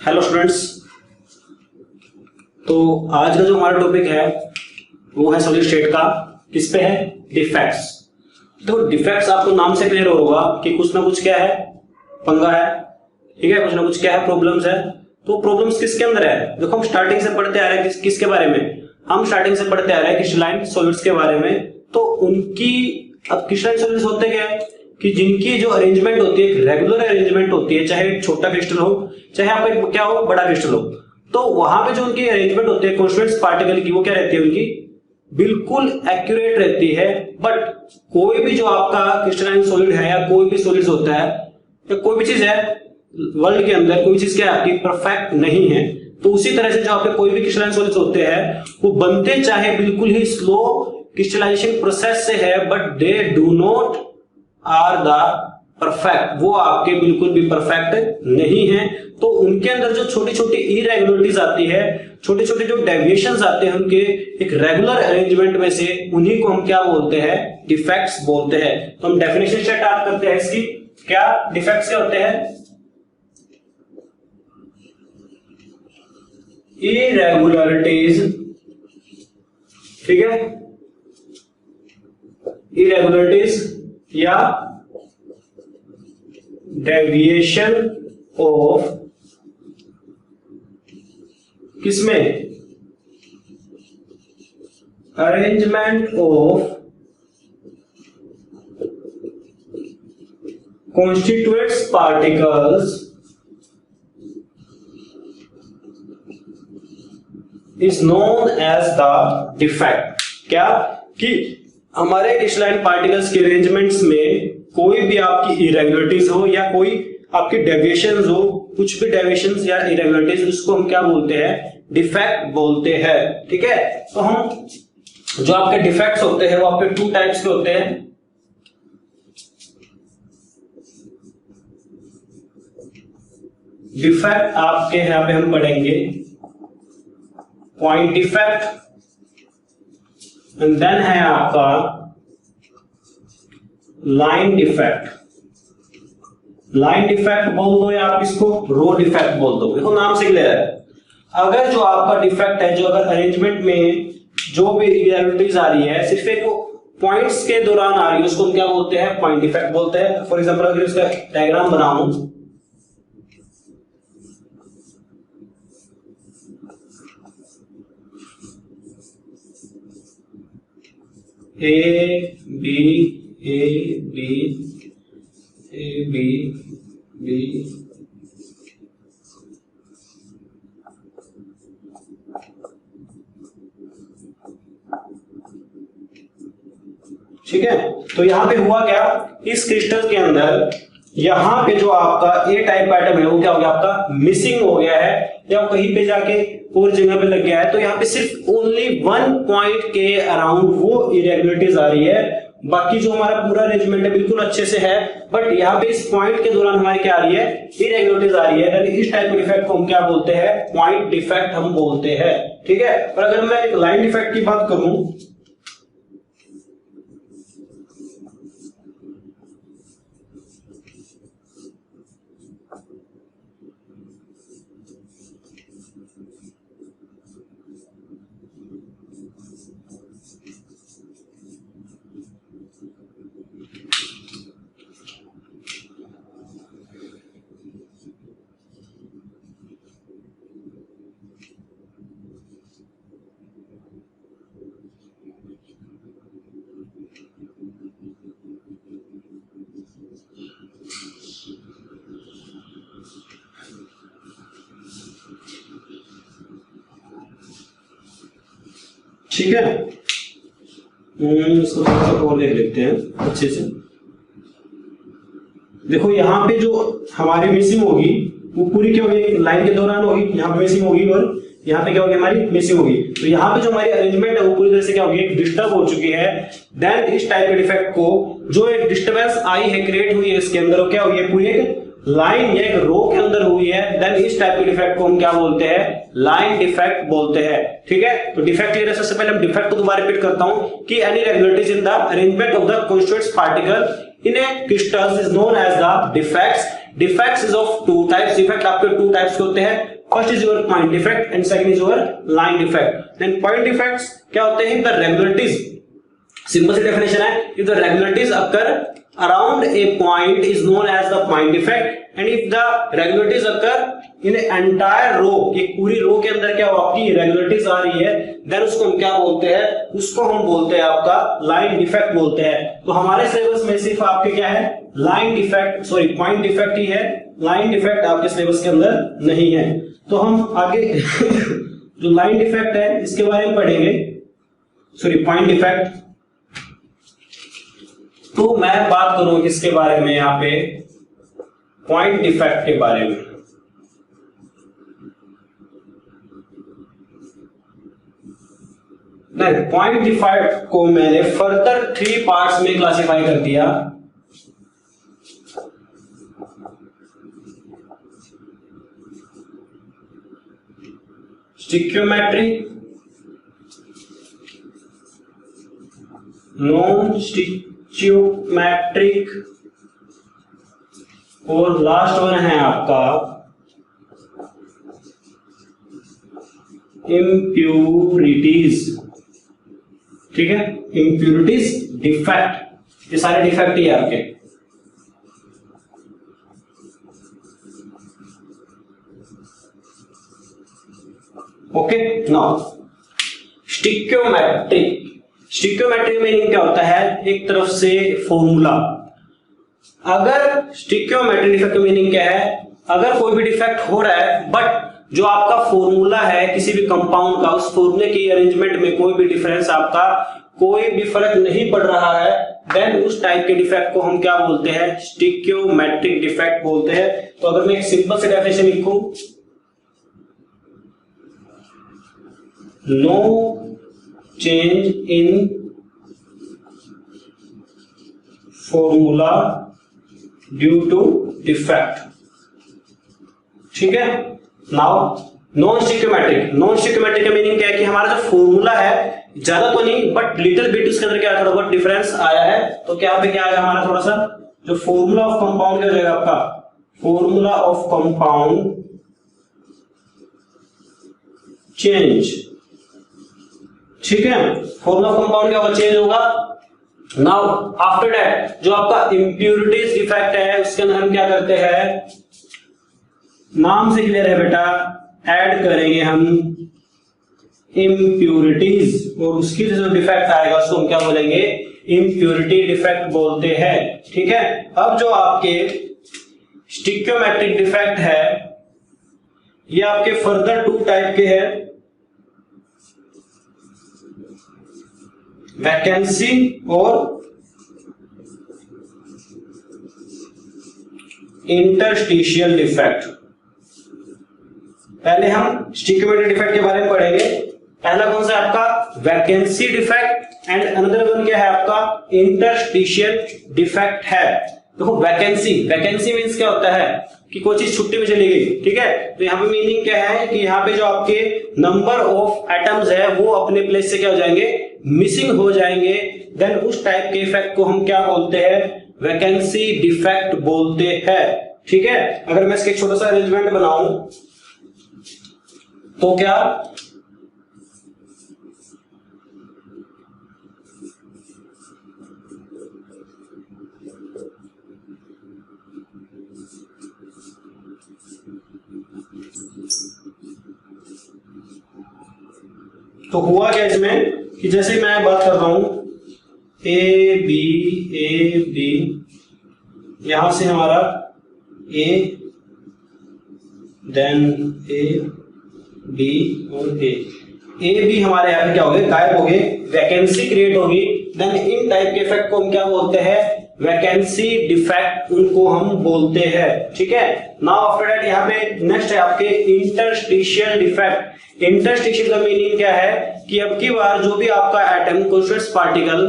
Hello students. तो आज का जो हमारा टॉपिक है वो है सॉलिड स्टेट का। किस पे है? डिफेक्ट्स। तो डिफेक्ट्स आपको नाम से क्लियर होगा कि कुछ ना कुछ क्या है, पंगा है, ठीक है, कुछ ना कुछ क्या है, प्रॉब्लम्स है। तो प्रॉब्लम्स किसके अंदर है? देखो हम स्टार्टिंग से पढ़ते आ रहे हैं किसके बारे में? हम स्टार्टिंग से पढ़ते आ रहे हैं क्रिस्टलाइन सॉलिड्स के बारे में। तो उनकी अब क्रिस्टलाइन सॉलिड्स होते क्या है कि जिनकी जो अरेंजमेंट होती है, रेगुलर अरेंजमेंट होती है, चाहे छोटा क्रिस्टल हो चाहे आपका क्या हो, बड़ा क्रिस्टल हो, तो वहां पे जो उनकी अरेंजमेंट होती है कॉन्स्टिट्यूएंट्स पार्टिकल की, वो क्या रहती है उनकी? बिल्कुल एक्यूरेट रहती है। बट कोई भी जो आपका क्रिस्टलाइन सॉलिड है या कोई भी सॉलिड्स होता है या कोई भी चीज है वर्ल्ड के अंदर, कोई चीज क्या है आपकी परफेक्ट नहीं है। तो उसी तरह से जो आपके कोई भी क्रिस्टलाइन सॉलिड्स होते हैं वो बनते चाहे बिल्कुल ही स्लो क्रिस्टलाइजेशन प्रोसेस से है, but they do not are the perfect, वो आपके बिल्कुल भी परफेक्ट नहीं है। तो उनके अंदर जो छोटी छोटी इरेगुलरिटीज आती है, छोटे छोटे जो डेविएशंस आते हैं उनके एक रेगुलर अरेंजमेंट में से, उन्हीं को हम क्या बोलते हैं? डिफेक्ट्स बोलते हैं। तो हम डेफिनेशन स्टार्ट करते हैं इसकी। क्या डिफेक्ट्स क्या होते हैं? इरेगुलरिटीज, ठीक है, इरेगुलरिटीज या डेविएशन ऑफ किसमें? Arrangement of constituents particles is known as the defect. क्या कि हमारे क्रिस्टलाइन पार्टिकल्स के अरेंजमेंट्स में कोई भी आपकी इरेगुलरिटीज हो या कोई आपकी डेविएशंस हो, कुछ भी डेविएशंस या इरेगुलरिटीज, उसको हम क्या बोलते हैं? डिफेक्ट बोलते हैं। ठीक है, तो हम जो आपके डिफेक्ट्स होते हैं वो आपके टू टाइप्स के होते हैं। डिफेक्ट आपके यहां पे हम पढ़ेंगे पॉइंट डिफेक्ट, एंड देन है आपका लाइन डिफेक्ट। लाइन डिफेक्ट बोल दो या आप इसको रो डिफेक्ट बोल दो, देखो नाम से क्लियर है। अगर जो आपका डिफेक्ट है, जो अगर अरेंजमेंट में जो भी इरेगुलरिटीज आ रही है सिर्फ एक पॉइंट्स के दौरान आ रही है, उसको हम क्या बोलते हैं? पॉइंट डिफेक्ट बोलते हैं। फॉर एग्जांपल अगर इसका डायग्राम बनाऊं, A B A B A B B, ठीक है। तो यहां पे हुआ क्या, इस क्रिस्टल के अंदर यहां पे जो आपका ए टाइप एटम है वो क्या हो गया? आपका मिसिंग हो गया है या कहीं पे जाके और जगह पे लग गया है। तो यहां पे सिर्फ ओनली वन पॉइंट के अराउंड वो इरेगुलरिटीज आ रही है, बाकी जो हमारा पूरा अरेंजमेंट है बिल्कुल अच्छे से है, बट यहाँ पे इस पॉइंट के दौरान हमारी क्या आ रही है? इरेगुलरिटीज आ रही है। इस टाइप के डिफेक्ट को हम क्या बोलते हैं? पॉइंट डिफेक्ट हम बोलते हैं। ठीक है, और अगर मैं एक लाइन डिफेक्ट की बात करूं, ठीक है, इसको थोड़ा सा और देख लेते हैं अच्छे से। देखो यहाँ पे जो हमारी मिसिंग होगी वो पूरी क्या होगी? लाइन के दौरान होगी, यहाँ पे मिसिंग होगी और यहाँ पे क्या होगी? हमारी मिसिंग होगी। तो यहाँ पे जो हमारी अरेंजमेंट है वो पूरी तरह से क्या होगी? डिस्टर्ब हो चुकी है। देन इस टाइप के डिफेक्ट को जो एक डिस्टर्बेंस आई है, क्रिएट हुई है इसके अंदर, वो क्या हुई है? पूरी एक लाइन या एक रो के अंदर हुई है। देन इस टाइप के डिफेक्ट को हम क्या बोलते हैं? लाइन डिफेक्ट बोलते हैं। ठीक है, तो डिफेक्ट क्लियर है। सबसे पहले हम डिफेक्ट को दोबारा रिपीट करता हूं कि any irregularities in the arrangement of the constituents particle in a crystals is known as the defects defects is of two types, defect आपके टू टाइप्स के होते हैं, first is your point defect and second is your line defect. Then point defects क्या होते हैं, the regularities, simple सी definition है, if the regularities occur around a point is known as the point defect and if the regularities occur in entire row, एक पूरी रो के अंदर क्या आपकी रेगुलरिटीज आ रही है, देन उसको हम क्या बोलते हैं, उसको हम बोलते हैं आपका लाइन डिफेक्ट बोलते हैं। तो हमारे सिलेबस में सिर्फ आपके क्या है, line defect, sorry point defect ही है, लाइन डिफेक्ट आपके सिलेबस के अंदर नहीं है। तो हम आगे जो लाइन डिफेक्ट है इसके बारे में पढ़ेंगे, सॉरी पॉइंट डिफेक्ट। तो मैं बात करूं इसके बारे में, यहाँ पे पॉइंट डिफेक्ट के बारे में। नहीं, पॉइंट डिफेक्ट को मैंने फर्दर 3 पार्ट्स में क्लासिफाई कर दिया। स्टिक्योमेट्रिक, नॉन स्टिक्योमेट्रिक और लास्ट वन है आपका इम्प्यूरिटीज। ठीक है, इम्प्यूरिटीज डिफेक्ट, ये सारे डिफेक्ट ही है आपके। ओके, नाउ स्टिक्योमेट्रिक, स्टिक्योमेट्रिक मीनिंग क्या होता है, एक तरफ से फॉर्मूला। अगर स्टिक्योमेट्रिक डिफेक्ट मीनिंग क्या है, अगर कोई भी डिफेक्ट हो रहा है बट जो आपका फॉर्मूला है किसी भी कंपाउंड का, उस फॉर्मूले की अरेंजमेंट में कोई भी डिफरेंस आपका, कोई भी फर्क नहीं पड़ रहा है, देन उस टाइप के डिफेक्ट को हम क्या बोलते हैं, स्टिक्योमेट्रिक डिफेक्ट बोलते हैं। तो अगर मैं एक सिंपल से डेफिनेशन लिखूं, no change in formula due to defect. ठीक है, now non stoichiometric, non stoichiometric का मीनिंग क्या है कि हमारा जो फॉर्मूला है ज्यादा तो नहीं बट लिटिल बिट उसके अंदर क्या थोड़ा बहुत डिफरेंस आया है। तो क्या पे क्या आएगा हमारा, थोड़ा सा जो फॉर्मूला ऑफ कंपाउंड क्या हो जाएगा आपका, फॉर्मूला ऑफ कंपाउंड चेंज। ठीक है, फॉर्मूला ऑफ कंपाउंड क्या होगा, चेंज होगा। नाउ आफ्टर दैट जो आपका इंप्यूरिटीज डिफेक्ट है उसके अंदर हम क्या करते हैं, नाम से क्लियर है बेटा, ऐड करेंगे हम इम्प्यूरिटीज और उसकी जो डिफेक्ट आएगा उसको हम क्या बोलेंगे, इम्प्यूरिटी डिफेक्ट बोलते हैं। ठीक है, अब जो आपके स्टिक्योमेट्रिक डिफेक्ट है ये आपके फर्दर 2 टाइप के हैं, वैकेंसी और इंटरस्टिशियल डिफेक्ट। पहले हम स्टिक्योमेट्रिक डिफेक्ट के बारे में पढ़ेंगे। पहला कौन सा आपका, vacancy defect and another one क्या है आपका, इंटरस्टिशियल डिफेक्ट है। देखो वैकेंसी, वैकेंसी मींस क्या होता है कि कोई चीज छुट्टी में चली गई। ठीक है, तो यहाँ पे मीनिंग क्या है कि यहाँ पे जो आपके नंबर ऑफ एटम्स है वो अपने प्लेस से क्या हो जाएंगे, मिसिंग हो जाएंगे। देन उस टाइप के इफेक्ट को हम क्या बोलते हैं, वैकेंसी डिफेक्ट बोलते हैं। ठीक है, अगर मैं इसके छोटा सा अरेंजमेंट बनाऊं तो क्या, तो हुआ क्या इसमें कि जैसे मैं बात कर रहा हूं ए बी, यहां से हमारा ए, देन ए बी और ए बी हमारे यहाँ पे क्या हो गए, गायब हो गए, वैकेंसी क्रिएट होगी। देन इन टाइप के इफेक्ट को हम क्या बोलते हैं, वैकेंसी डिफेक्ट उनको हम बोलते हैं। ठीक है, नाउ आफ्टर दैट यहाँ पे नेक्स्ट है आपके इंटरस्टिशियल डिफेक्ट। इंटरस्टिशियल का मीनिंग क्या है कि अब की बार जो भी आपका एटम कॉन्स्टिट्यूएंट पार्टिकल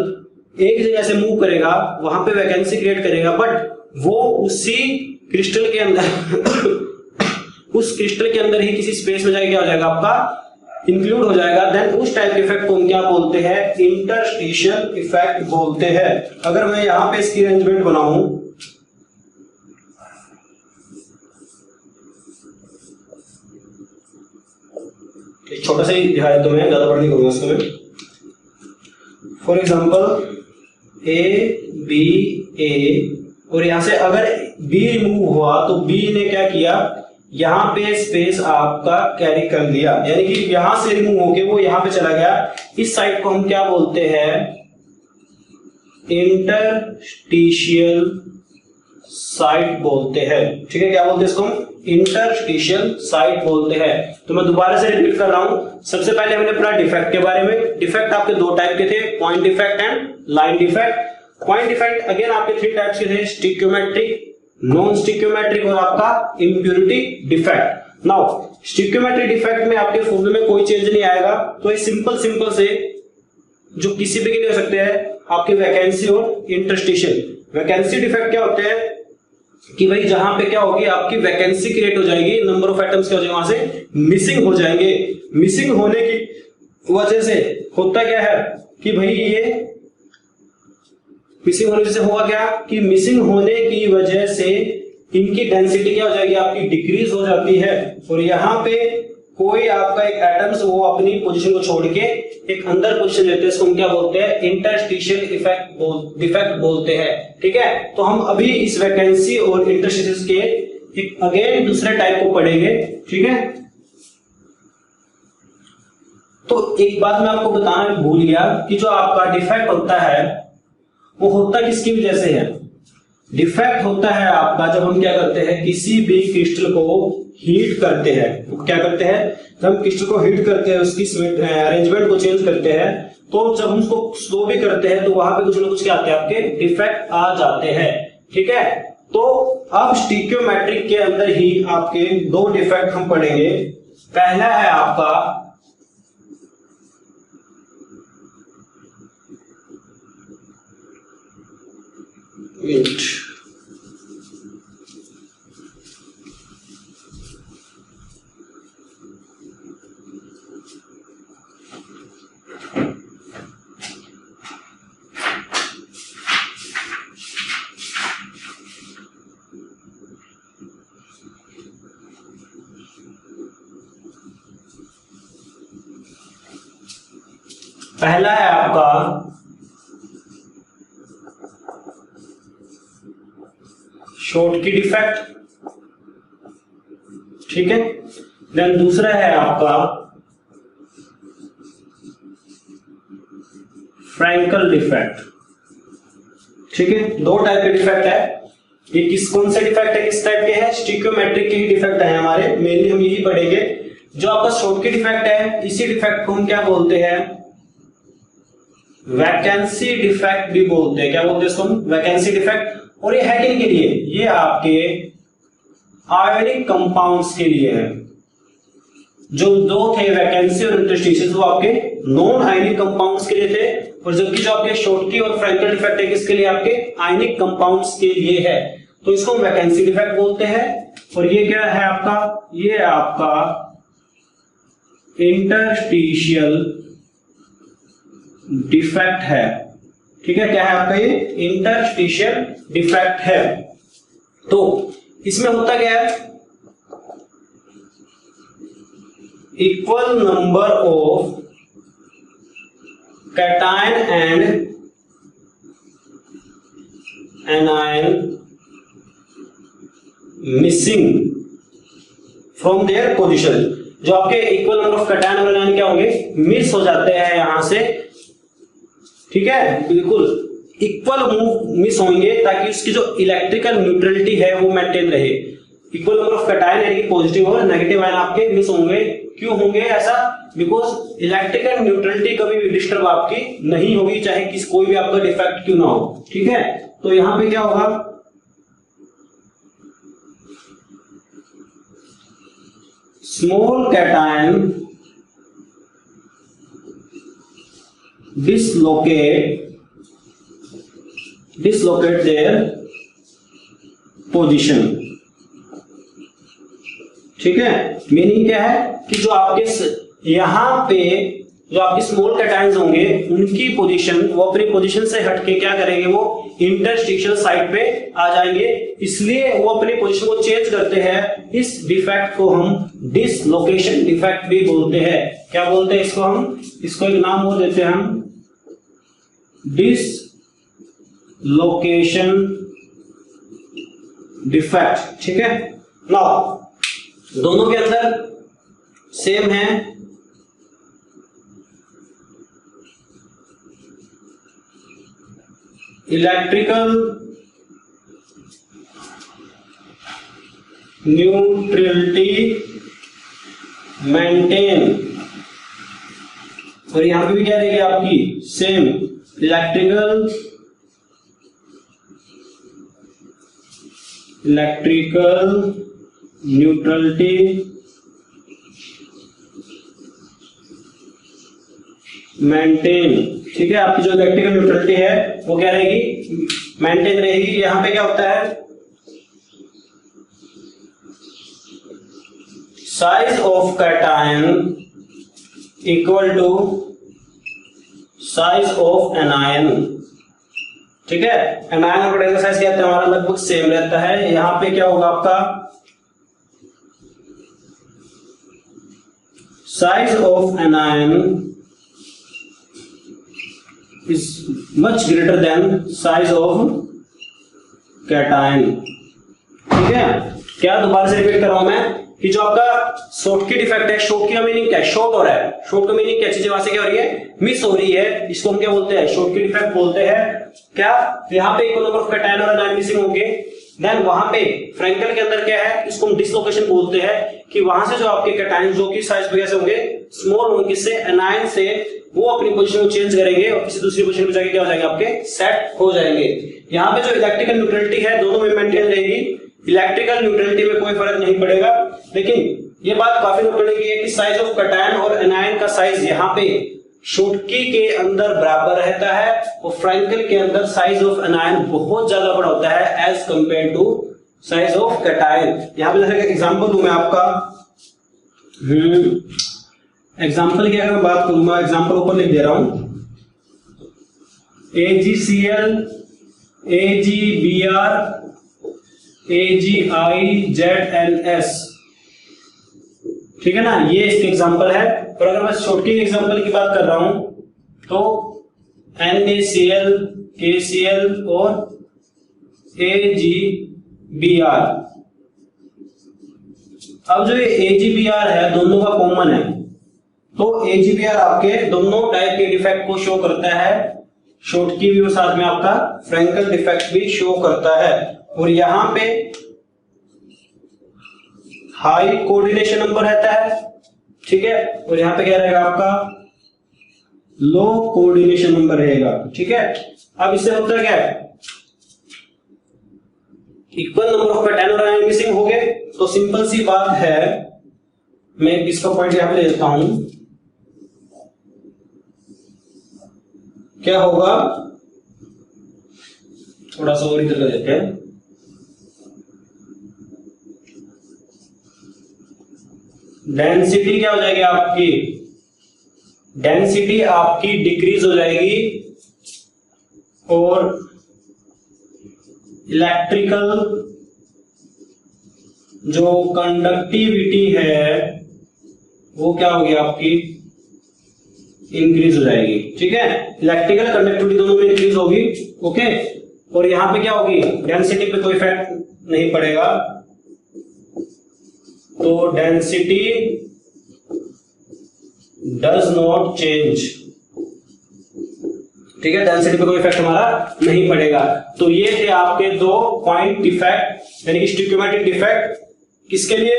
एक जगह से मूव करेगा वहां पे वैकेंसी क्रिएट करेगा, बट वो उसी क्रिस्टल के अंदर उस क्रिस्टल के अंदर ही किसी स्पेस में जाके क्या हो जाएगा, आपका इंक्लूड हो जाएगा। देन उस टाइप के इफेक्ट को हम क्या बोलते हैं, इंटरस्टिशियल इफेक्ट बोलते हैं। अगर मैं यहां पे इसकी अरेंजमेंट बनाऊं एक छोटा सा ही दिखा देता हूं, मैं ज्यादा बड़ा नहीं करूंगा इसको मैं। फॉर एग्जांपल ए और यहां से अगर बी रिमूव हुआ तो बी ने क्या किया, यहां पे स्पेस आपका कैरी कर लिया, यानी कि यहां से रिमूव होके वो यहां पे चला गया। इस साइड को हम क्या बोलते हैं, इंटरस्टिशियल साइट बोलते हैं। ठीक है, क्या बोलते हैं इसको हम, इंटरस्टिशियल साइट बोलते हैं। तो मैं दोबारा से रिपीट कर रहा हूं। सबसे पहले हमने पढ़ा डिफेक्ट के बारे में। डिफेक्ट आपके दो टाइप के थे, point defect and line defect. Point defect again आपके थ्री टाइप्स के थे, स्टिक्योमेट्रिक, नॉन स्टिक्योमेट्रिक और आपका इम्प्योरिटी डिफेक्ट। नाउ स्टिक्योमेट्रिक डिफेक्ट में आपके फॉर्मूले में कोई चेंज नहीं आएगा, तो ये सिंपल से जो किसी भी के लिए हो सकते हैं, आपके वैकेंसी और इंटरस्टिशियल। वैकेंसी डिफेक्ट क्या होते हैं कि भाई जहां पे क्या होगी, आपकी वैकेंसी क्रिएट हो जाएगी, नंबर ऑफ आइटम्स क्या हो जाएंगे, वहां से मिसिंग हो जाएंगे। मिसिंग होने की वजह से होता क्या है कि भाई ये मिसिंग होने से होगा क्या कि मिसिंग होने की वजह से इनकी डेंसिटी क्या हो जाएगी, आपकी डिक्रीज हो जाती है। और यहाँ पे कोई आपका एक एटम्स वो अपनी पोजीशन को छोड़ के एक अंदर पोजीशन लेते हैं, इसको हम क्या बोलते हैं, इंटरस्टिशियल डिफेक्ट बोलते हैं। ठीक है, तो हम अभी इस वैकेंसी और इंटरस्टिशियल के एक अगेन दूसरे टाइप को पढ़ेंगे। ठीक है, तो एक बात मैं आपको बताना भूल गया कि जो आपका डिफेक्ट होता है वो होता किसकी वजह से है। डिफेक्ट होता है आपका जब हम क्या करते हैं, किसी भी क्रिस्टल को हीट करते हैं। तो क्या करते हैं, जब हम क्रिस्टल को हीट करते हैं, उसकी अरेंजमेंट को चेंज करते हैं, तो जब हम उसको स्लो भी करते हैं तो वहां पे कुछ ना कुछ क्या आते हैं, आपके डिफेक्ट आ जाते हैं। ठीक है, तो अब स्टिक्योमेट्रिक के अंदर ही आपके दो डिफेक्ट हम पढ़ेंगे। पहला है आपका पहला है आपका शॉर्टकी डिफेक्ट। ठीक है, देन दूसरा है आपका फ्रैंकल डिफेक्ट। ठीक है, दो टाइप के डिफेक्ट है। ये कौन से डिफेक्ट है, किस टाइप के हैं, स्टिक्योमेट्रिक के ही डिफेक्ट है हमारे, मेनली हम यही पढ़ेंगे। जो आपका शॉर्टकी डिफेक्ट है, इसी डिफेक्ट को हम क्या बोलते हैं, वैकेंसी डिफेक्ट भी बोलते हैं। क्या बोलते हैं इसको हम, वैकेंसी डिफेक्ट। और ये है किन के लिए, ये आपके आयोनिक कंपाउंड्स के लिए है। जो दो थे वैकेंसी और इंटरस्टिशियल, वो आपके नॉन आयनिक कंपाउंड्स के लिए थे, और जबकि जो आपके शॉर्टकी और फ्रैंकल डिफेक्ट है किसके लिए, आपके आयनिक कंपाउंड्स के लिए है। तो इसको हम वैकेंसी डिफेक्ट बोलते हैं। और ये क्या है आपका, ये आपका इंटरस्टिशियल डिफेक्ट है। ठीक है, क्या है आपका, ये इंटरस्टिशियल डिफेक्ट है। तो इसमें होता क्या है, equal number of cation and anion missing from their position. जो आपके इक्वल नंबर ऑफ कैटायन और एनायन क्या होंगे, मिस हो जाते हैं यहां से। ठीक है, बिल्कुल इक्वल मूव मिस होंगे ताकि उसकी जो इलेक्ट्रिकल न्यूट्रलिटी है वो मेंटेन रहे। इक्वल नंबर ऑफ कैटायन यानी कि पॉजिटिव और नेगेटिव आयन आपके मिस होंगे। क्यों होंगे ऐसा, बिकॉज इलेक्ट्रिकल न्यूट्रलिटी कभी भी डिस्टर्ब आपकी नहीं होगी, चाहे किस कोई भी आपका डिफेक्ट क्यों ना हो। ठीक है, तो यहां पे क्या होगा, small cation dislocate their position। ठीक है, मीनिंग क्या है कि जो आपके यहां पे जो आपके स्मॉल कैटायंस होंगे उनकी पोजीशन, वो अपनी पोजीशन से हटके क्या करेंगे, वो इंटरस्टिशियल साइट पे आ जाएंगे, इसलिए वो अपनी पोजीशन को चेंज करते हैं। इस डिफेक्ट को हम डिसलोकेशन डिफेक्ट भी बोलते हैं। क्या बोलते हैं इसको, हम इसको एक नाम वो देते हैं हम, डिसलोकेशन डिफेक्ट। ठीक है, नाउ दोनों के अंदर सेम है, इलेक्ट्रिकल न्यूट्रलिटी मेंटेन, और यहां पे भी क्या रहेगी आपकी सेम, इलेक्ट्रिकल न्यूट्रलिटी मेंटेन। ठीक है, आपकी जो इलेक्ट्रिकल न्यूट्रलिटी है वो क्या रहेगी, मेंटेन रहेगी। यहां पे क्या होता है, size of cation equal to size of anion. ठीक है, एनायन और कैटायन का साइज क्या है हमारा, लगभग सेम रहता है। यहां पे क्या होगा आपका, size of anion is much greater than size of cation। ठीक है, क्या दोबारा से रिपीट कर रहा हूं मैं कि जो आपका शॉर्टकी डिफेक्ट है, शॉर्टकी का मीनिंग क्या है, शॉर्ट हो रहा है, शॉर्ट का मीनिंग क्या, चीजें वहां से क्या हो रही है, मिस हो रही है, इसको हम क्या बोलते हैं, शॉर्टकी डिफेक्ट बोलते हैं। क्या, यहाँ पे इक्वल नंबर ऑफ कैटायन और एनायन मिसिंग होंगे, देन वहां पे फ्रैंकल के अंदर क्या है, इसको हम डिसलोकेशन बोलते हैं, कि वहां से जो आपके कैटायन जो कि साइज पे कैसे होंगे, स्मॉल होंगे, किससे, एनायन से, वो अपनी पोजीशन को चेंज करेंगे और किसी दूसरी पोजीशन पे जाके क्या हो जाएंगे, आपके सेट हो जाएंगे। यहाँ पे जो इलेक्ट्रिकल न्यूट्रलिटी है दोनों में मेंटेन रहेगी, इलेक्ट्रिकल न्यूट्रलिटी में कोई फर्क नहीं पड़ेगा। लेकिन ये बात काफी नोट करने की है कि साइज ऑफ कैटायन और एनायन का साइज यहाँ पे शॉर्टकी के अंदर बराबर रहता है और फ्रैंकल के अंदर साइज ऑफ एनायन बहुत ज्यादा बड़ा होता है as compare to size of cation. यहाँ पे जैसे एग्जांपल दूं मैं आपका, एग्जांपल की अगर मैं बात करूंगा, एग्जांपल ऊपर लिख दे रहा हूं, AgCl, AgBr, AgIZNS। ठीक है ना, ये इसके एग्जांपल है। और अगर मैं शॉर्टकी एग्जांपल की बात कर रहा हूं तो NaCl, KCl और AgBr। अब जो ये AgBr है दोनों का कॉमन है, तो AgBr आपके दोनों टाइप के डिफेक्ट को शो करता है, शॉर्टकी भी और साथ में आपका फ्रैंकल डिफेक्ट भी शो करता है। और यहां पे हाई कोऑर्डिनेशन नंबर रहता है, ठीक है, और यहां पे क्या रहेगा आपका, लो कोऑर्डिनेशन नंबर रहेगा। ठीक है, अब इससे होता क्या है, इक्वल नंबर ऑफ कैटायन और एनायन मिसिंग हो गए, तो सिंपल सी बात है, मैं इसका पॉइंट यहां पे ले लेता हूं, क्या होगा, थोड़ा सा और इधर कर देते हैं, डेंसिटी क्या हो जाएगी आपकी, डेंसिटी आपकी डिक्रीज हो जाएगी और इलेक्ट्रिकल जो कंडक्टिविटी है वो क्या होगी आपकी, इंक्रीज हो जाएगी। ठीक है, इलेक्ट्रिकल कंडक्टिविटी दोनों में इंक्रीज होगी। ओके, और यहां पे क्या होगी, डेंसिटी पे कोई इफेक्ट नहीं पड़ेगा, तो डेंसिटी डज नॉट चेंज। ठीक है, डेंसिटी पे कोई इफेक्ट हमारा नहीं पड़ेगा। तो ये थे आपके दो पॉइंट डिफेक्ट, यानी कि स्टिक्योमेटिक डिफेक्ट किसके लिए,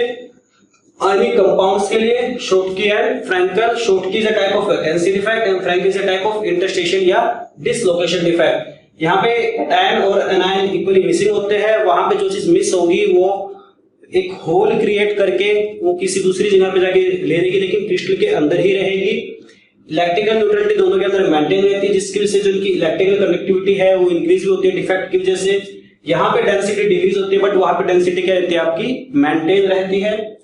आयनिक कंपाउंड्स के लिए, Schottky and Frenkel. Schottky is a type of vacancy defect and Frenkel is a type of interstitial या डिसलोकेशन डिफेक्ट। यहाँ पे कैटायन और एनायन इक्वली मिसिंग होते हैं, वहां पे जो चीज मिस होगी वो एक होल क्रिएट करके वो किसी दूसरी जगह पे जाके ले लेगी, लेकिन क्रिस्टल के अंदर ही रहेगी। इलेक्ट्रिकल न्यूट्रलिटी दोनों के अंदर मेंटेन रहती है, जिसकी वजह से जो इनकी इलेक्ट्रिकल कंडक्टिविटी है वो इंक्रीज भी होती है डिफेक्ट की वजह से। यहाँ पे डेंसिटी डिक्रीज होती है, बट वहां पे डेंसिटी क्या रहती है आपकी, मेंटेन रहती है।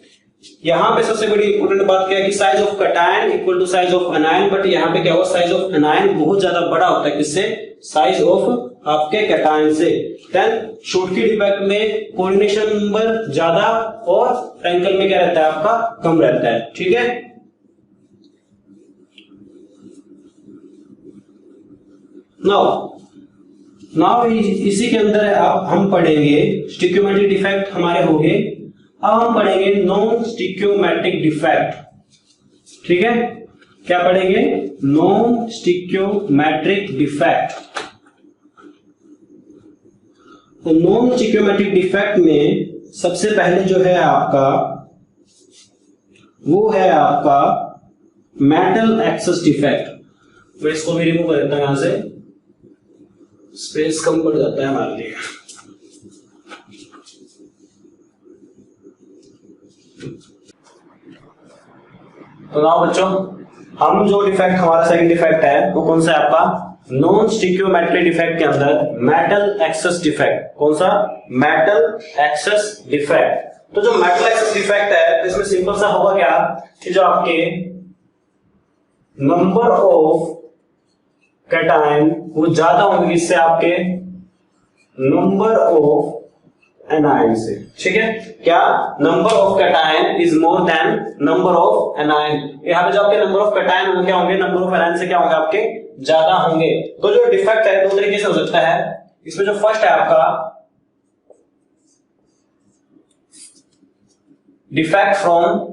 यहाँ पे सबसे बड़ी इंपॉर्टेंट बात क्या है कि size of cation equal to size of anion, but यहाँ पे क्या हुआ, साइज ऑफ एनायन बहुत ज्यादा बड़ा होता है, किससे, साइज ऑफ आपके कैटायन से। देन शॉर्टकी डिफेक्ट में कोऑर्डिनेशन नंबर ज्यादा और फ्रैंकल में क्या रहता है आपका, कम रहता है। ठीक है, नाउ इसी के अंदर अब हम पढ़ेंगे स्टिक्योमेट्रिक डिफेक्ट हमारे हो गए। अब हम पढ़ेंगे नॉन स्टिक्योमेट्रिक डिफेक्ट। ठीक है, क्या पढ़ेंगे? Non stoichiometric defect. तो नॉन स्टिक्योमेट्रिक डिफेक्ट में सबसे पहले जो है आपका वो है आपका मेटल एक्सेस डिफेक्ट। मैं इसको भी रिमूव कर देता हूं, यहां से स्पेस कम पड़ जाता है हमारे लिए। तो नाउ बच्चों, हम जो डिफेक्ट हमारा सेकंड डिफेक्ट है वो कौन सा है आपका? नॉन स्टिक्योमेट्रिक डिफेक्ट के अंदर मेटल एक्सेस डिफेक्ट। कौन सा? Metal access defect. तो जो मेटल एक्सेस डिफेक्ट है इसमें सिंपल सा होगा क्या कि जो आपके नंबर ऑफ कैटायन वो ज्यादा होंगे इससे आपके नंबर ऑफ एनायन से। ठीक है, क्या? Number of cation is more than number of anion. यहाँ पे जो आपके नंबर ऑफ कैटायन होंगे क्या होंगे? नंबर ऑफ एनायन से क्या होंगे? आपके ज्यादा होंगे। तो जो डिफेक्ट है दो तरीके से हो सकता है। इसमें जो फर्स्ट है आपका डिफेक्ट फ्रॉम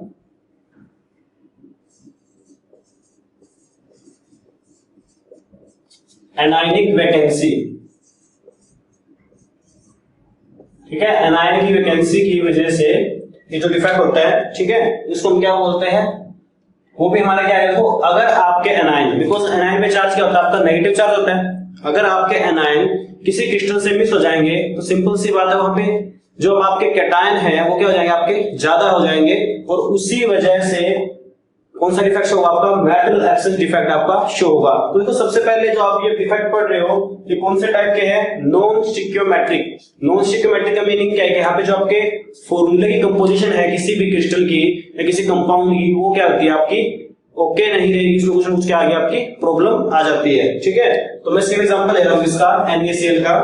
एनायनिक वैकेंसी। ठीक है, एनायन की वैकेंसी की वजह से ये जो डिफेक्ट होता है, ठीक है, इसको हम क्या बोलते हैं? वो भी हमारा क्या है? देखो, अगर आपके एनायन, बिकॉज एनायन में चार्ज क्या होता है? आपका नेगेटिव चार्ज होता है। अगर आपके एनायन किसी क्रिस्टल से मिस हो जाएंगे तो सिंपल सी बात है वहां पे जो आपके कैटायन है वो क्या हो जाएंगे? आपके ज्यादा हो जाएंगे। और उसी वजह से कौन सा डिफेक्ट होगा? आपका मेटल एक्सेस डिफेक्ट आपका शो होगा। तो देखो, सबसे पहले जो आप ये डिफेक्ट पढ़ रहे हो ये कौन से टाइप के हैं? Non stoichiometric. नॉन स्टिक्योमेट्रिक का मीनिंग क्या है कि यहाँ पे जो आपके फॉर्मूले की कंपोजिशन है किसी भी क्रिस्टल की या किसी कंपाउंड की, वो क्या होती है? आपकी ओके नहीं रहेगी, इसमें कुछ ना कुछ क्या आगे आपकी प्रॉब्लम आ जाती है। ठीक है, तो मैं इसका एग्जांपल ले रहा हूं इसका NaCl का।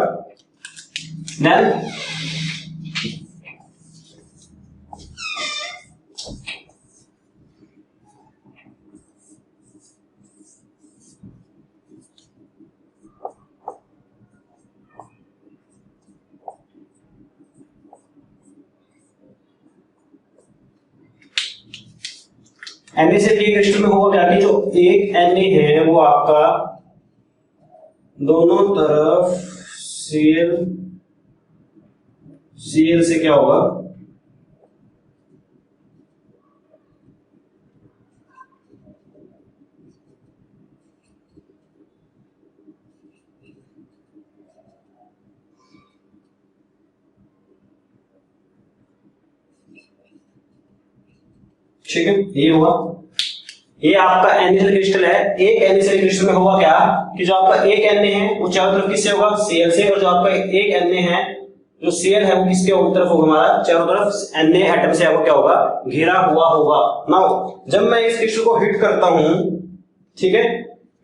देन NaCl के क्रिस्टल में होगा क्या कि जो एक Na है वो आपका दोनों तरफ Cl से क्या होगा? ठीक है, ये हुआ। ये आपका NaCl क्रिस्टल है। एक NaCl क्रिस्टल में होगा क्या कि जो आपका एक Na है वो चारों तरफ किससे होगा? Cl से। और जो आपका एक Na है जो Cl है वो किसके तरफ होगा? हमारा चारों तरफ Na एटम से आपको क्या होगा? घिरा हुआ होगा। नाउ जब मैं इस क्रिस्टल को हीट करता हूं, ठीक है,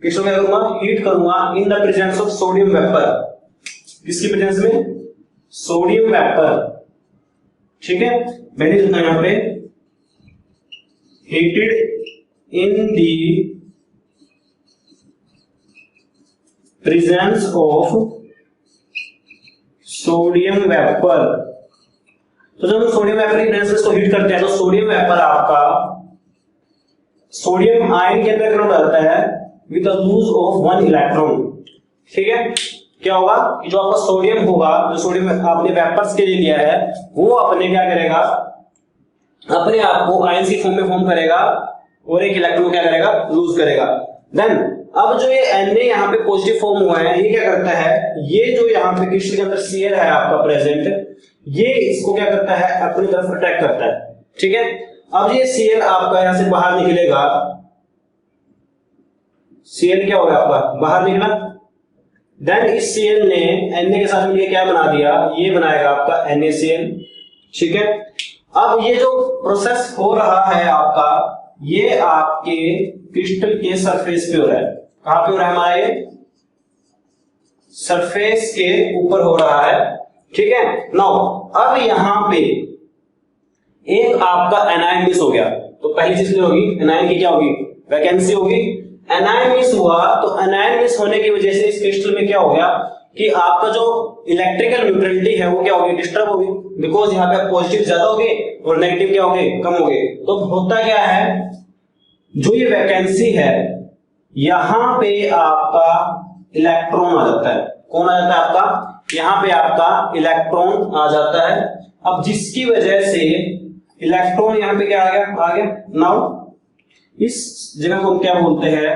क्रिस्टल क्या करूंगा? हीट करूंगा in the presence of sodium vapour. किसकी प्रेजेंस में? Sodium vapour. ठीक है, मैंने लिखा यहां पे heated in the presence of sodium vapor। तो जब हम सोडियम वेपर की प्रेजेंस को हीट करते हैं तो सोडियम वेपर आपका सोडियम आयन के अंदर इलेक्ट्रॉन डालता है with the lose of 1 electron. ठीक है, क्या होगा कि जो आपका सोडियम होगा, जो सोडियम आपने वेपर्स के लिए लिया है, वो अपने क्या करेगा? अपने आप को आयन की फॉर्म में फॉर्म करेगा और एक इलेक्ट्रॉन को क्या करेगा? लूज करेगा। देन अब जो ये Na यहाँ पे पॉजिटिव फॉर्म हुआ है, ये क्या करता है? ये जो यहाँ पे क्रिस्टल के अंदर Cl है आपका प्रेजेंट, ये इसको क्या करता है? अपनी तरफ अट्रैक्ट करता है। ठीक है, अब ये Cl आपका यहां से बाहर निकलेगा। Cl क्या होगा? आपका बाहर निकला। देन इस Cl ने Na के साथ मिलकर क्या बना दिया? ये बनाएगा आपका NaCl। ठीक है, अब ये जो प्रोसेस हो रहा है आपका, ये आपके क्रिस्टल के सरफेस पे हो रहा है। कहां पे हो रहा है? हमारा ये सरफेस के ऊपर हो रहा है। ठीक है, नाउ अब यहां पे एक आपका एनायन मिस हो गया, तो पहली चीज क्या होगी? एनायन की क्या होगी? वैकेंसी होगी। एनायन मिस हुआ तो एनायन मिस होने की वजह से इस क्रिस्टल में क्या हो गया कि आपका जो इलेक्ट्रिकल न्यूट्रलिटी है वो क्या होगी, डिस्टर्ब होगी, बिकॉज यहाँ पे पॉजिटिव ज्यादा हो गए और नेगेटिव क्या हो गए, कम हो गए। तो होता क्या है, जो ये वैकेंसी है यहां पे आपका इलेक्ट्रॉन आ जाता है। कौन आ जाता है आपका, यहां पे आपका इलेक्ट्रॉन आ जाता है। अब जिसकी वजह से इलेक्ट्रॉन यहां पे क्या आ गया नाउ इस जगह को हम क्या बोलते हैं,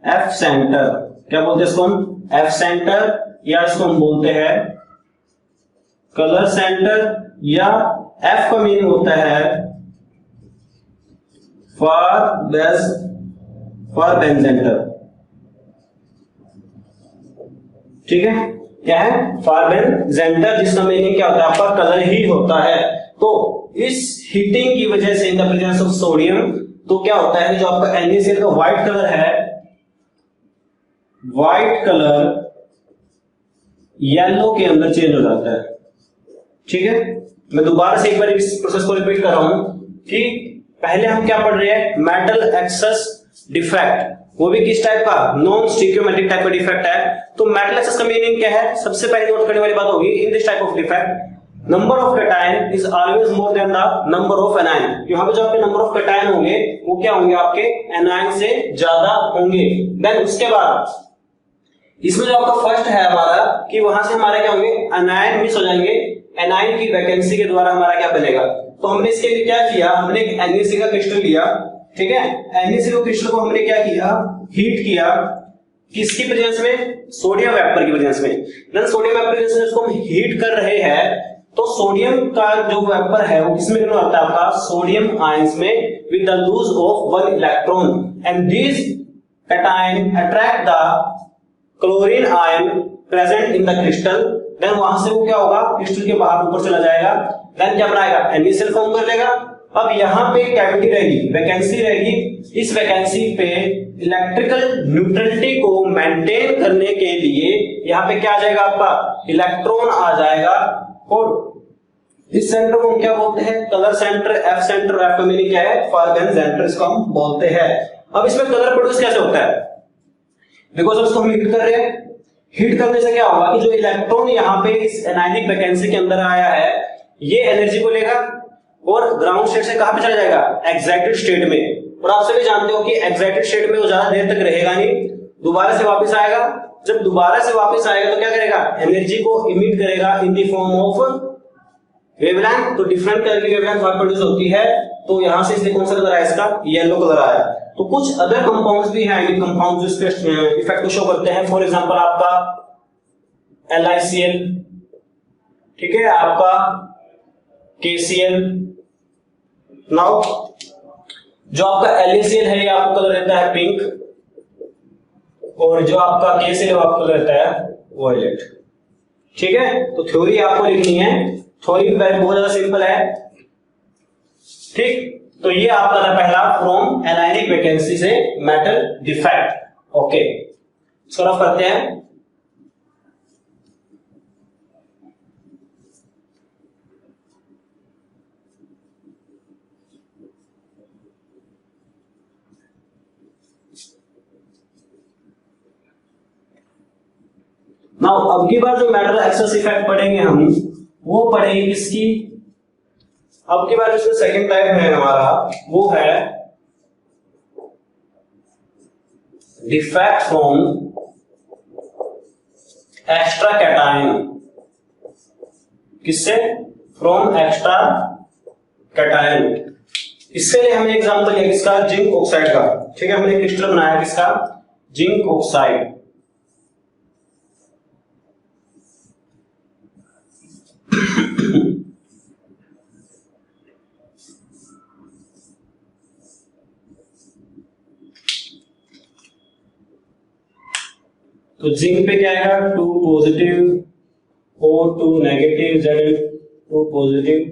एफ सेंटर। क्या बोलते हैं इसको हम, एफ सेंटर, या इसको हम बोलते हैं कलर सेंटर, या एफ का मीनिंग होता है फार सेंटर। ठीक है, क्या है, फार सेंटर, जिसका मीनिंग क्या होता है आपका कलर ही होता है। तो इस हीटिंग की वजह से in the presence of sodium, तो क्या होता है जो आपका NaCl का व्हाइट कलर है, व्हाइट कलर येलो के अंदर चेंज हो जाता है। ठीक है, मैं दोबारा से एक बार इस प्रोसेस को रिपीट कर रहा हूं कि पहले हम क्या पढ़ रहे हैं, मेटल एक्सेस डिफेक्ट, वो भी किस टाइप का, नॉन स्टिकियोमेट्रिक टाइप का डिफेक्ट है। तो मेटल एक्सेस का मीनिंग क्या है, सबसे पहले नोट करने वाली बात होगी, in this type of defect number of cation is always more than the number of anion. यहाँ पे जो आपके नंबर ऑफ कैटायन होंगे वो क्या होंगे, आपके एनायन से ज्यादा होंगे। देन उसके बाद इसमें जो आपका फर्स्ट है हमारा कि वहां से हमारे क्या होंगे, एनायन मिस हो जाएंगे। एनायन की वैकेंसी के द्वारा हमारा क्या बनेगा, तो हमने इसके लिए क्या किया, हमने एक NaCl का क्रिस्टल लिया। ठीक है, NaCl क्रिस्टल को हमने क्या किया, हीट किया, किसकी प्रेजेंस में, सोडियम वेपर की प्रेजेंस में। देन सोडियम वेपर की प्रेजेंस में इसको हम हीट कर रहे हैं, तो सोडियम का जो वेपर है वो किसमें कन्वर्ट होता है आपका, सोडियम आयंस में, with the lose of 1 electron, and this cation attract the chlorine ion present in the crystal. Then वहां से वो क्या होगा, क्रिस्टल के बाहर ऊपर चला जाएगा। देन क्या बनाएगा, NaCl फॉर्म कर लेगा। अब यहाँ पे कैविटी रहेगी, वैकेंसी रहेगी। इस वैकेंसी पे इलेक्ट्रिकल न्यूट्रलिटी को मेंटेन करने के लिए यहाँ पे क्या आ जाएगा आपका, इलेक्ट्रॉन आ जाएगा। और इस सेंटर को हम क्या बोलते हैं, colour centre, F centre, F का मीनिंग क्या है, फार सेंटर, इसको हम बोलते हैं। अब इसमें कलर प्रोड्यूस कैसे होता है, बिकॉज अब इसको हम हीट कर रहे हैं। हीट करने से क्या होगा कि जो इलेक्ट्रॉन यहाँ पे इस एनायनिक वैकेंसी के अंदर आया है, ये एनर्जी को लेगा और ग्राउंड स्टेट से कहां पे चला जाएगा, एक्साइटेड स्टेट में। और आप सभी जानते हो कि एक्साइटेड स्टेट में वो ज्यादा देर तक रहेगा नहीं, दोबारा से वापस आएगा। जब दोबारा से वापस आएगा तो क्या करेगा, एनर्जी को इमिट करेगा in the form of wavelength. तो डिफरेंट कलर की वेवलेंथ वहां प्रोड्यूस होती है। तो यहां से इसलिए कौन सा कलर आया, इसका येलो कलर आया। तो कुछ अदर कंपाउंड्स भी हैं, आयनिक कंपाउंड्स जो इसके इफेक्ट को शो करते हैं। फॉर एग्जांपल आपका LiCl, ठीक है, आपका KCl। नाउ जो आपका LaCl है ये आपको कलर रहता है पिंक, और जो आपका KCl है वो आपको कलर रहता है वॉयलेट। ठीक है, तो थ्योरी आपको लिखनी है, थ्योरी बहुत ज्यादा सिंपल है। ठीक, तो ये आपका था पहला, फ्रॉम एनायनिक वैकेंसी से मेटल डिफेक्ट। ओके, इसको रफ करते हैं। नाउ अब की बार जो मेटल एक्सेस इफेक्ट पढ़ेंगे हम, वो पढ़ेंगे किसकी, अब की बार जो सेकंड टाइप है हमारा वो है डिफेक्ट फ्रॉम एक्स्ट्रा कैटायन। किससे, फ्रॉम एक्स्ट्रा कैटायन। इसके लिए हमने एग्जांपल लिया किसका, जिंक ऑक्साइड का। ठीक है, हमने क्रिस्टल बनाया किसका, जिंक ऑक्साइड। तो जिंक पे क्या आएगा, 2 positive, O2 negative, Zn2 positive.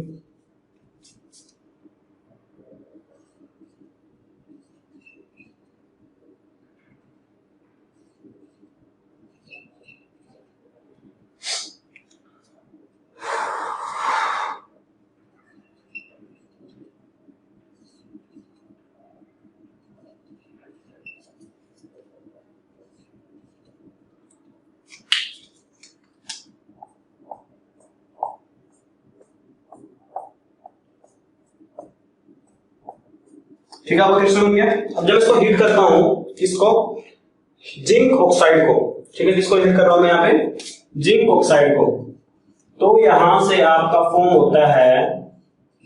ठीक है, आपका क्रिस्टल बन गया। अब जब इसको हीट करता हूं, इसको जिंक ऑक्साइड को, ठीक है, किसको हीट कर रहा हूं मैं यहाँ पे, जिंक ऑक्साइड को, तो यहां से आपका फॉर्म होता है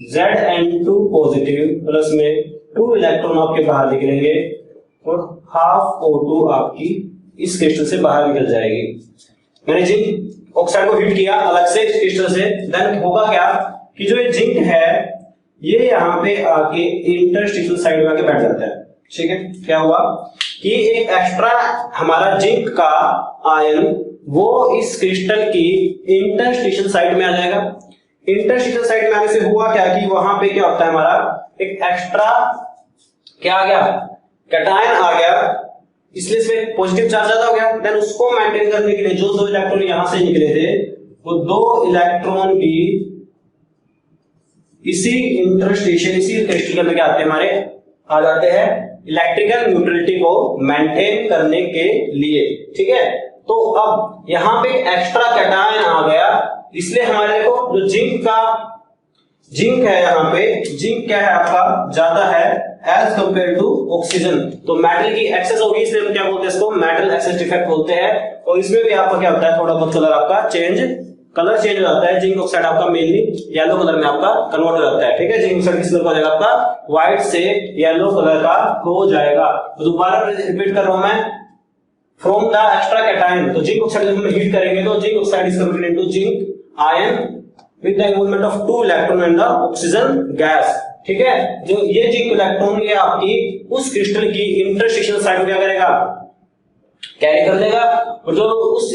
Zn2 पॉजिटिव प्लस में 2 इलेक्ट्रॉन आपके बाहर निकलेंगे और हाफ O2 आपकी इस क्रिस्टल से बाहर निकल जाएगी। मैंने जिंक ऑक्साइड को हीट किया अलग से इस क्रिस्टल से, देन होगा क्या कि जो ये जिंक है ये यहाँ पे आके इंटरस्टिशियल साइड में आके बैठ जाता है। ठीक है, क्या हुआ कि एक एक्स्ट्रा हमारा जिंक का आयन वो इस क्रिस्टल की इंटरस्टिशियल साइड में आ जाएगा। इंटरस्टिशियल साइड में आने से हुआ क्या कि वहां पे क्या होता है, हमारा एक एक्स्ट्रा क्या आ गया, कैटायन आ गया, इसलिए इसमें पॉजिटिव चार्ज ज्यादा हो गया। देन उसको मेंटेन करने के लिए जो 2 इलेक्ट्रॉन यहां से निकले थे वो 2 इलेक्ट्रॉन भी इसी इंटरस्टिशियल इसी क्रिस्टल के अंदर क्या आते हैं, हमारे आ जाते हैं इलेक्ट्रिकल न्यूट्रलिटी को मेंटेन करने के लिए। ठीक है, तो अब यहां पे एक्स्ट्रा कैटायन आ गया, इसलिए हमारे को जो जिंक है यहाँ पे जिंक क्या है आपका ज्यादा है एज कंपेयर टू ऑक्सीजन। तो मेटल की एक्सेस होगी, इसलिए हम क्या बोलते हैं इसको, मेटल एक्सेस डिफेक्ट बोलते हैं। और इसमें भी आपका क्या होता है, थोड़ा बहुत कलर आपका कलर चेंज हो जाता है। जिंक ऑक्साइड आपका मेनली येलो कलर में आपका कन्वर्ट हो जाता है। ठीक है, जिंक ऑक्साइड किस कलर का हो जाएगा आपका, व्हाइट से येलो कलर का हो जाएगा। तो दोबारा रिपीट कर रहा हूं मैं, फ्रॉम द एक्स्ट्रा कैटायन, तो जिंक ऑक्साइड जब हम हीट करेंगे तो zinc oxide is converted into zinc ion with the involvement of 2 electron in the oxygen gas. ठीक है, जो ये जिंक इलेक्ट्रॉन ये आपकी उस क्रिस्टल की इंटरस्टिशियल साइड को क्या करेगा, कैरी कर लेगा, और जो उस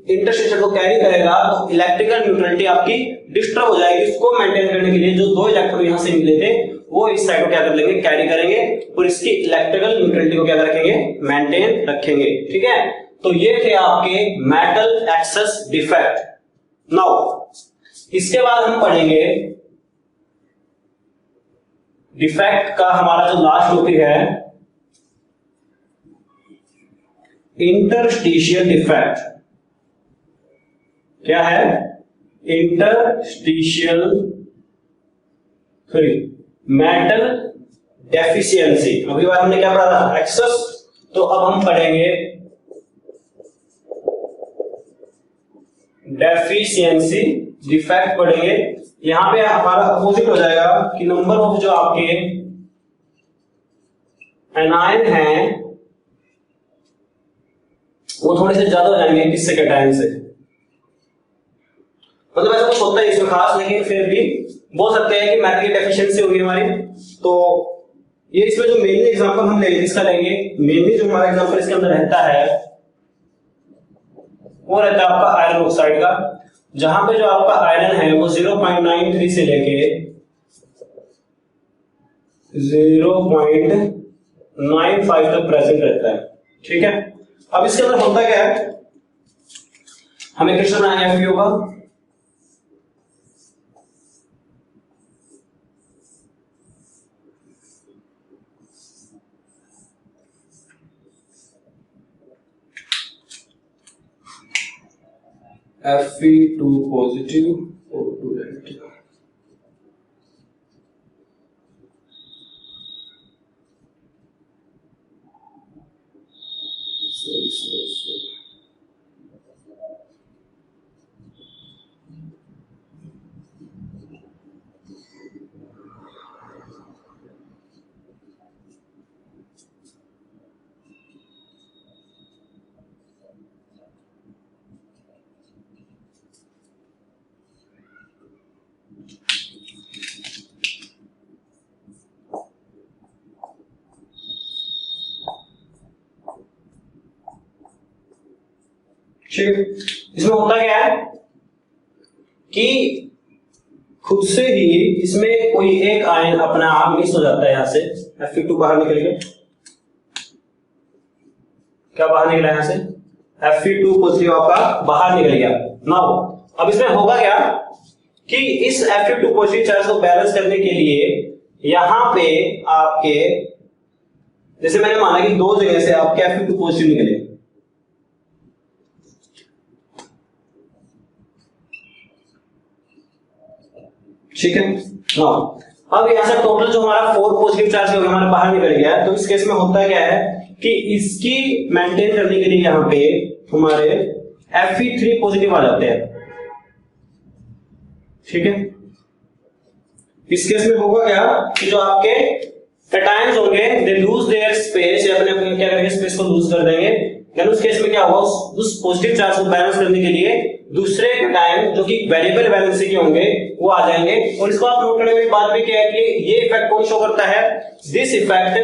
इंटरस्टिशियल को कैरी करेगा तो इलेक्ट्रिकल न्यूट्रलिटी आपकी डिस्टर्ब हो जाएगी। उसको मेंटेन करने के लिए जो 2 इलेक्ट्रॉन यहां से निकले थे वो इस साइड को क्या कर लेंगे, कैरी करेंगे, और इसकी इलेक्ट्रिकल न्यूट्रलिटी को क्या रखेंगे, मेंटेन रखेंगे। ठीक है, तो ये थे आपके मेटल एक्सेस डिफेक्ट। नाउ इसके बाद हम पढ़ेंगे डिफेक्ट का हमारा जो लास्ट टॉपिक है, इंटरस्टिशियल डिफेक्ट। क्या है, इंटरस्टिशियल मेटल डेफिशिएंसी। अगली बार हमने क्या पढ़ा था, एक्सेस, तो अब हम पढ़ेंगे डेफिशिएंसी डिफेक्ट पढ़ेंगे। यहां पे हमारा अपोजिट हो जाएगा कि नंबर ऑफ जो आपके एनायन हैं वो थोड़े से ज्यादा हो जाएंगे किससे, कैटायन से। मतलब ऐसा कुछ होता है इसमें खास, लेकिन फिर भी बोल सकते हैं कि मेटल की डेफिशिएंसी होगी हमारी। तो ये इसमें जो मेनली एग्जांपल हम लेंगे, इसका लेंगे मेनली जो हमारा एग्जांपल इसके अंदर रहता है वो रहता है आपका आयरन ऑक्साइड का, जहां पे जो आपका आयरन है वो 0.93 से लेके 0.95 तक प्रेजेंट रहता है। ठीक है, अब इसके अंदर होता क्या है, हमें क्रिस्टल बनाएंगे FeO का, Fe2 पॉजिटिव O2 नेगेटिव। ठीक है, इसमें होता क्या है कि खुद से ही इसमें कोई एक आयन अपना आप मिस हो जाता है, यहां से Fe2 बाहर निकल गया। क्या बाहर निकला यहां से, Fe2 पॉजिटिव आपका बाहर निकल गया। नाउ अब इसमें होगा क्या कि इस Fe2 पॉजिटिव चार्ज को बैलेंस करने के लिए यहां पे आपके, जैसे मैंने माना कि 2 जगह से आपके Fe2 पॉजिटिव निकले, ठीक है। नाउ अब यहाँ से टोटल जो हमारा 4 पॉजिटिव चार्ज हो गया हमारा बाहर निकल गया है। तो इस केस में होता क्या है कि इसकी मेंटेन करने के लिए यहाँ पे हमारे Fe3 पॉजिटिव आ जाते हैं, ठीक है। इस केस में होगा क्या कि जो आपके कैटायंस होंगे दे लूज देयर स्पेस, या अपने क्या करेंगे स्पेस को लूज कर देंगे। यानी उस केस में क्या होगा, उस पॉजिटिव चार्ज को बैलेंस करने के लिए दूसरे कैटायन जो कि वेरिएबल वैलेंसी के होंगे वो आ जाएंगे। और इसको आप नोट करने वाली बात भी क्या है कि ये इफेक्ट कौन शो करता है, दिस इफेक्ट,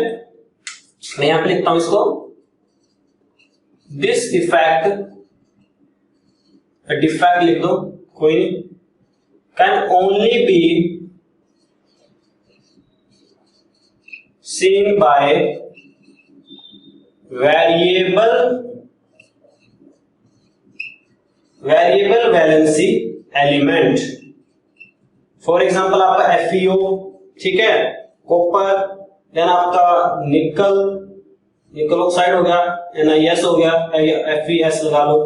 मैं यहां पे लिखता हूं इसको, दिस इफेक्ट, डिफेक्ट लिख दो कोई नहीं, can only be seen by variable valency element। For example आपका FeO, ठीक है, कॉपर, देन आपका निकल ऑक्साइड हो गया, NiS हो गया, FeS लगा लो।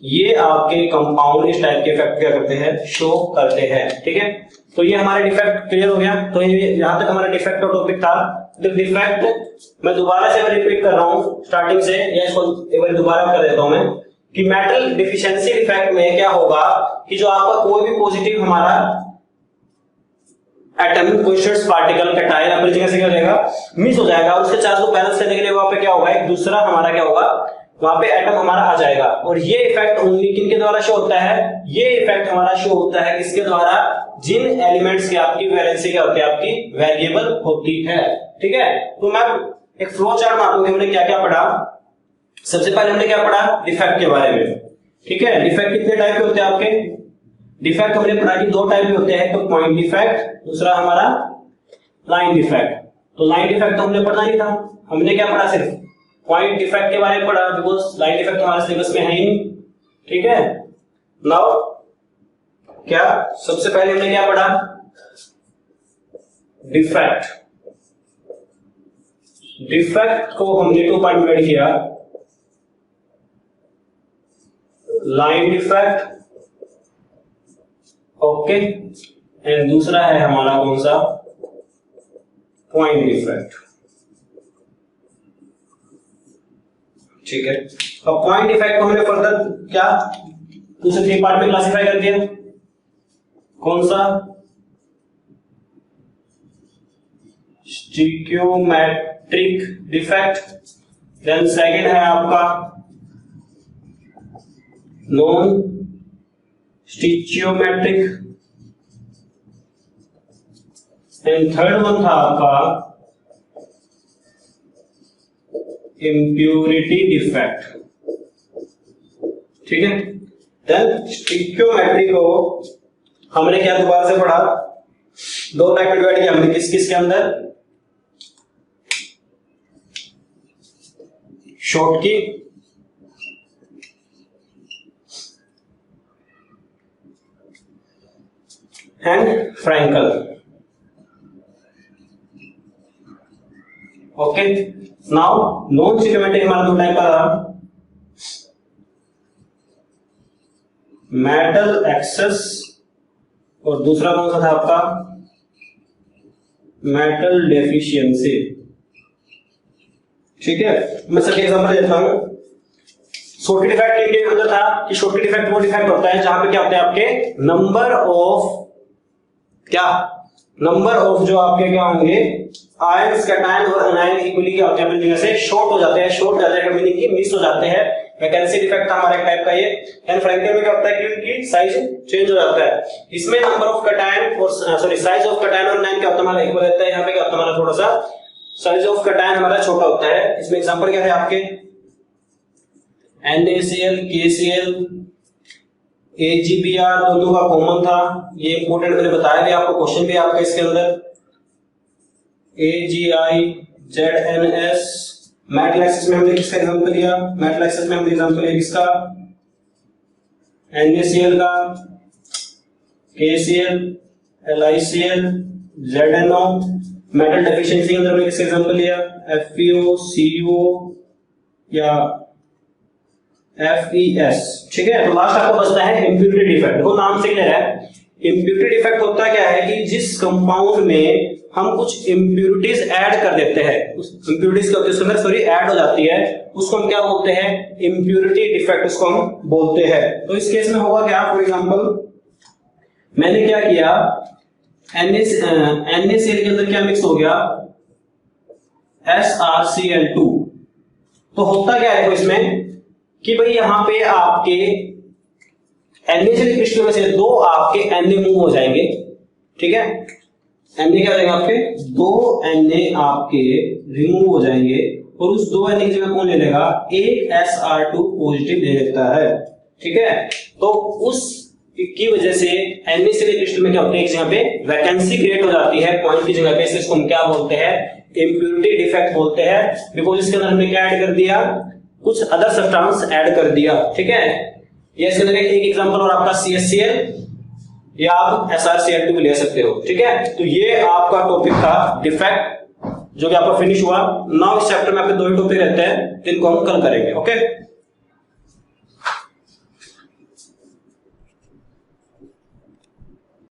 ये आपके कंपाउंड इस टाइप के इफेक्ट क्या करते हैं, शो करते हैं, ठीक है। तो ये हमारे डिफेक्ट क्लियर हो गया। तो यहां तक हमारा डिफेक्ट का टॉपिक था। तो डिफेक्ट मैं दोबारा से रिपीट कर रहा हूं स्टार्टिंग से, या इसको एक बार दोबारा कर देता हूं मैं, कि मेटल डिफिशिएंसी डिफेक्ट में क्या होगा कि जो आपका कोई भी पॉजिटिव हमारा एटम, कोई चार्ज पार्टिकल, कैटायन अपनी जगह से क्या हो जाएगा, मिस हो जाएगा। उसके चार्ज को बैलेंस करने के लिए वहां पे क्या होगा, एक दूसरा हमारा क्या होगा, वहां पे एटम हमारा आ जाएगा। और ये इफेक्ट ओनली किनके द्वारा शो होता है, ये इफेक्ट हमारा शो होता है किसके द्वारा, जिन एलिमेंट्स की आपकी वैलेंसी क्या होती है, आपकी वेरिएबल होती है, ठीक है। तो मैं एक फ्लो चार्ट मारूंगा, हमने क्या क्या पढ़ा। सबसे पहले हमने क्या पढ़ा, डिफेक्ट के बारे में, ठीक है। डिफेक्ट कितने टाइप के होते हैं आपके, डिफेक्ट हमने पढ़ा कि 2 टाइप के होते हैं, तो पॉइंट डिफेक्ट, दूसरा हमारा लाइन डिफेक्ट। तो लाइन डिफेक्ट तो हमने पढ़ा नहीं था, हमने क्या पढ़ा, सिर्फ पॉइंट डिफेक्ट के बारे में पढ़ा, बिकॉज लाइन डिफेक्ट हमारे सिलेबस में है ही नहीं, ठीक है। नाउ क्या सबसे पहले हमने क्या पढ़ा, डिफेक्ट। डिफेक्ट को हमने 2 पार्ट में डिवाइड किया, लाइन डिफेक्ट, ओके, एंड दूसरा है हमारा कौन सा, पॉइंट डिफेक्ट, ठीक है। अब पॉइंट डिफेक्ट को हमने फर्दर क्या दूसरे 3 पार्ट में क्लासिफाई कर दिया, कौन सा, स्टिक्योमेट्रिक डिफेक्ट, देन सेकंड है आपका नॉन स्टिचियोमेट्रिक, एंड थर्ड वन था आपका इम्प्यूरिटी डिफेक्ट, ठीक है। देन स्टिक्योमेट्री को हमने क्या दोबारा से पढ़ा, 2 टाइप में डिवाइड किया हमने, किस किस के अंदर, Schottky and Frenkel, okay. Now non stoichiometric हमारा 2 टाइप का रहा, मेटल एक्सेस, और दूसरा कौन सा था आपका, मेटल डेफिशिएंसी, ठीक है। मैं सबके एग्जांपल देता हूं। शॉटकी डिफेक्ट के अंदर था कि शॉटकी डिफेक्ट वो डिफेक्ट होता है जहां पे क्या होता है, आपके नंबर ऑफ क्या, नंबर ऑफ जो आपके क्या होंगे आयंस, कैटायन और अनायन इक्वली क्या होते हैं, अपनी जगह से शॉर्ट हो जाते हैं, शॉर्ट हो जाते हैं मीनिंग की मिस हो जाते हैं। वैकेंसी डिफेक्ट हमारा एक टाइप का ये। एंड फ्रैंकल में क्या होता है कि उनकी साइज चेंज हो जाता है। इसमें नंबर ऑफ कैटायन और सॉरी साइज ऑफ कैटायन और अनायन क्या होता है हमारा इक्वल रहता है, यहाँ पे क्या होता है हमारा थोड़ा सा साइज ऑफ कैटायन हमारा छोटा होता है। इसमें एग्जांपल क्या है आपके, NaCl, KCl, AgBr दोनों का कॉमन था, ये इंपॉर्टेंट मैंने बताया भी आपको, क्वेश्चन भी आपका इसके अंदर। AgI, ZnS, मेटल एक्सेस में हमने किसका एग्जांपल लिया, मेटल एक्सेस में हमने एग्जांपल लिया किसका, NaCl का, KCl, LiCl, ZnO। Metal deficiency के अंदर हमने किसका एग्जांपल लिया, FeO, CO या FeS, ठीक है। तो लास्ट आपको बचता है इम्प्यूरिटी डिफेक्ट। देखो नाम से क्लियर है, इम्प्योरिटी डिफेक्ट होता क्या है कि जिस कंपाउंड में हम कुछ इम्प्योरिटीज ऐड कर देते हैं, उस इम्प्योरिटीज क्या होती है उसके अंदर, सॉरी, ऐड हो जाती है, उसको हम क्या बोलते हैं, इम्प्योरिटी डिफेक्ट उसको हम बोलते हैं। तो इस केस में होगा क्या, फॉर एग्जांपल मैंने क्या किया, NaCl के अंदर क्या मिक्स हो गया, SrCl2। तो होता क्या है इसमें कि भाई यहां पे आपके NaCl क्रिस्टल में से दो आपके Na मूव हो जाएंगे, ठीक है, Na क्या हो जाएंगे आपके, दो Na आपके रिमूव हो जाएंगे और उस दो Na की जगह कौन ले लेगा, एक Sr2 पॉजिटिव ले लेता है, ठीक है। तो उस की वजह से NaCl क्रिस्टल में क्या होता है, एक जगह पे वैकेंसी क्रिएट हो जाती है पॉइंट की जगह पे, इसको हम क्या बोलते हैं, इम्प्योरिटी डिफेक्ट बोलते हैं, बिकॉज इसके अंदर हमने क्या ऐड कर दिया, कुछ अदर सब्सटेंस ऐड कर दिया, ठीक है। ये इसके अंदर एक एग्जांपल और आपका CaCl या आप SrCl2 भी ले सकते हो, ठीक है। तो ये आपका टॉपिक था डिफेक्ट, जो कि आपका फिनिश हुआ। नाउ इस चैप्टर में आपके दो ही टॉपिक रहते हैं जिनको हम कल करेंगे, ओके।